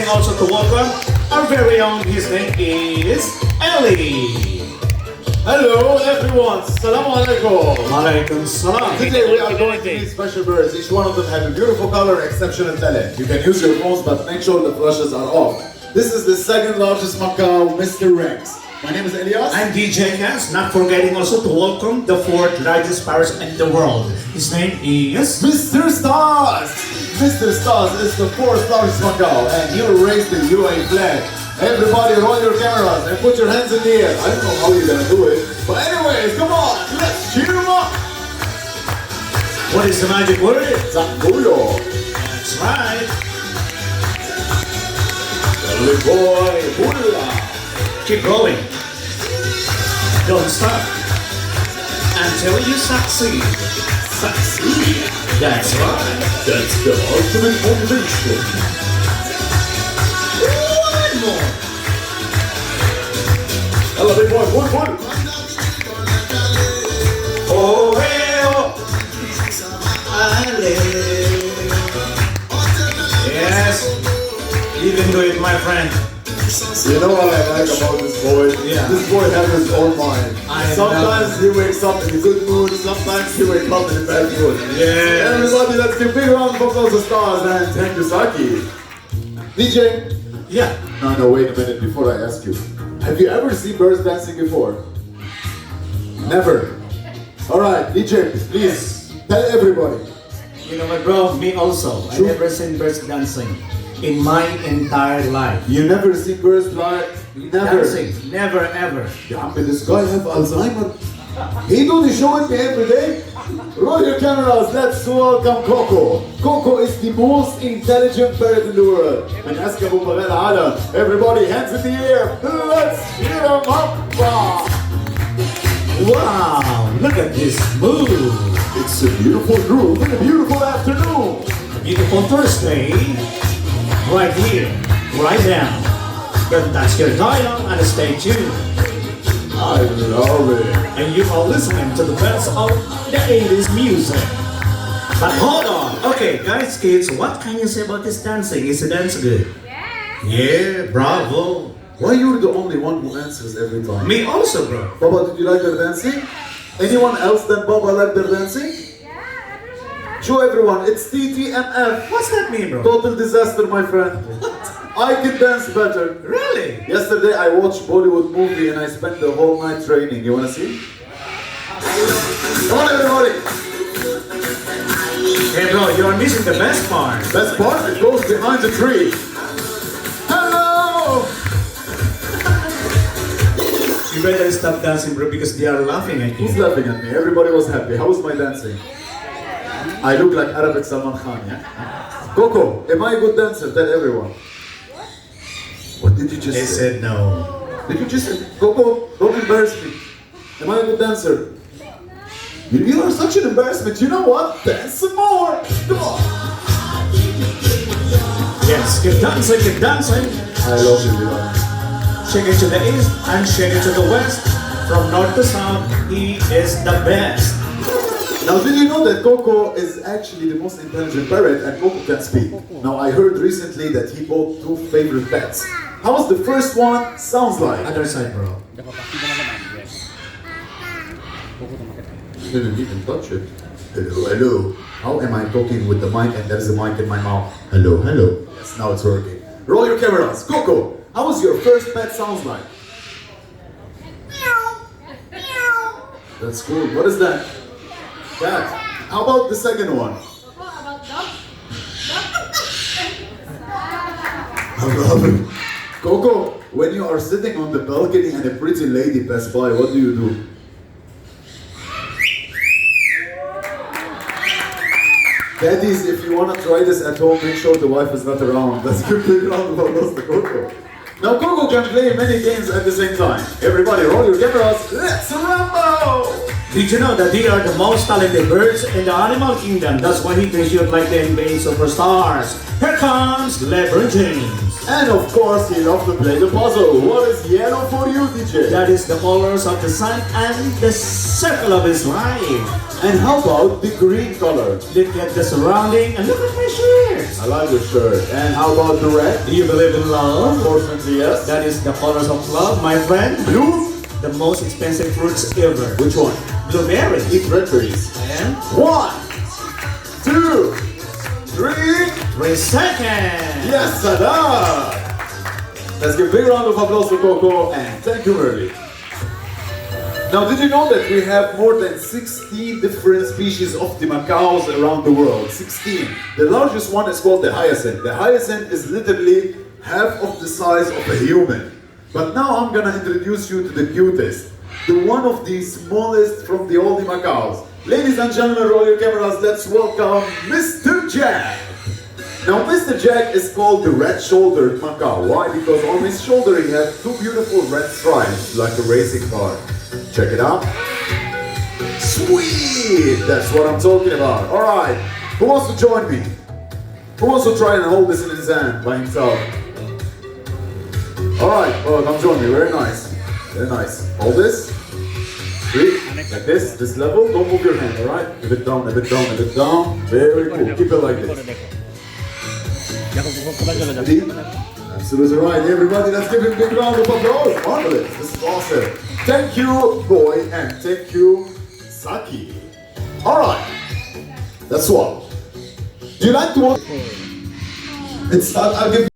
forgetting also to welcome our very own. His name is Ellie. Hello everyone, Assalamu alaikum. Alaikum salam. Today we are going to meet special birds. Each one of them have a beautiful color and exceptional talent. You can use your phones but make sure the flashes are off. This is the second largest macaw, Mr. Rex. My name is Elias. I'm DJ Kans, not forgetting also to welcome the fourth largest parrot in the world. His name is Mr. Stars. Mr. Stars is the fourth largest macaw and he will raise the UAE flag. Everybody roll your cameras and put your hands in the air. I don't know how you're gonna do it. But anyways, come on, let's cheer him up. What is the magic word? Zanguyo. That's right. Early boy, hula. Keep going. Don't stop until you succeed. Succeed. That's right. That's the ultimate motivation. One more. Hello, big boy, one. Oh, hey, oh. Ale. Yes. You can do it, my friend. You know what I like about this boy? Yeah. This boy has his own mind. I Sometimes he wakes up in a good mood, sometimes he wakes up in a bad mood. Yes. Everybody, let's give a big round of applause to Stars and thank you, Saki. DJ. Yeah. No, wait a minute before I ask you. Have you ever seen birds dancing before? Never. Alright, DJ, please tell everybody. You know what, bro? Me also. I True. never seen birds dancing in my entire life. You never see birds like never. Dancing. Never, ever. Yeah, but this guy have Alzheimer. He do the show with me every day. Roll your cameras, let's welcome Coco. Coco is the most intelligent bird in the world. And ask Abu Bagel Ala. Everybody, hands in the air. Let's cheer him up. Wow, look at this move. It's a beautiful groove and a beautiful afternoon. Beautiful Thursday. Right here, right now. Don't touch your dial and stay tuned. I love it. And you are listening to the best of the 80s music. But hold on. Okay, guys, kids, what can you say about this dancing? Is the dance good? Yeah, bravo. Why you're the only one who answers every time? Me also, bro. Baba, did you like their dancing? Anyone else than Baba like their dancing? Show everyone, it's TTMF. What's that mean, bro? Total disaster, my friend. I can dance better. Really? Yesterday I watched Bollywood movie and I spent the whole night training. You wanna see? Come on everybody! Hey, bro, you're missing the best part. Best part, it goes behind the tree. Hello! You better stop dancing, bro, because they are laughing at Who's you. laughing at me? Everybody was happy. How was my dancing? I look like Arabic Salman Khan, yeah? Coco, am I a good dancer? Tell everyone. What did you just They say? said no. Did you just say, Coco, don't embarrass me. Am I a good dancer? You are such an embarrassment. You know what? Dance some more. Come on. Yes, keep dancing, keep dancing. I love you, Bilal. Shake it to the east and shake it to the west. From north to south, he is the best. Now, did you know that Coco is actually the most intelligent parrot and Coco can speak? Now, I heard recently that he bought 2 favorite pets. How's the first one sounds like? Other side, bro. Didn't even touch it. Hello, hello. How am I talking with the mic and there's a mic in my mouth? Hello, hello. Yes, now it's working. Roll your cameras. Coco, how was your first pet sounds like? That's cool. What is that? Cat. How about the second one? I love it. Coco, when you are sitting on the balcony and a pretty lady passes by, what do you do? Daddies, if you want to try this at home, make sure the wife is not around. Let's give a big round of applause to Coco. Now Coco can play many games at the same time. Everybody roll your cameras. Let's rumble! Did you know that they are the most talented birds in the animal kingdom? That's why he thinks you're like the NBA superstars. Here comes LeBron James. And of course, he loves to play the puzzle. What is yellow for you, DJ? That is the colors of the sun and the circle of his life. And how about the green color? Look at the surrounding and look at my shirts. I like your shirt. And how about the red? Do you believe in love? Unfortunately, yes. That is the colors of love, my friend. Blue? The most expensive fruits ever. Which one? Blueberries. Eat red berries. And 1, 2, 3. 3 seconds. Yes, Sada! Let's give a big round of applause for Coco and thank you, Merly. Now, did you know that we have more than 60 different species of the macaws around the world? 16. The largest one is called the hyacinth. The hyacinth is literally half of the size of a human. But now I'm gonna introduce you to the cutest, the one of the smallest from the all the macaws. Ladies and gentlemen, roll your cameras, let's welcome Mr. Jack. Now, Mr. Jack is called the red-shouldered macaw. Why? Because on his shoulder he has 2 beautiful red stripes, like a racing car. Check it out. Sweet! That's what I'm talking about. Alright, who wants to join me? Who wants to try and hold this in his hand by himself? Alright, well, come join me. Very nice. Very nice. Hold this. Three. Like this level. Don't move your hand, alright? A bit down, a bit down, a bit down. Very cool. Keep it like this. Ready? Absolutely right. Everybody, let's give him a big round of applause. Marvelous. This is awesome. Thank you, Boy, and thank you, Saki. Alright. That's all. Do you like to watch? I'll give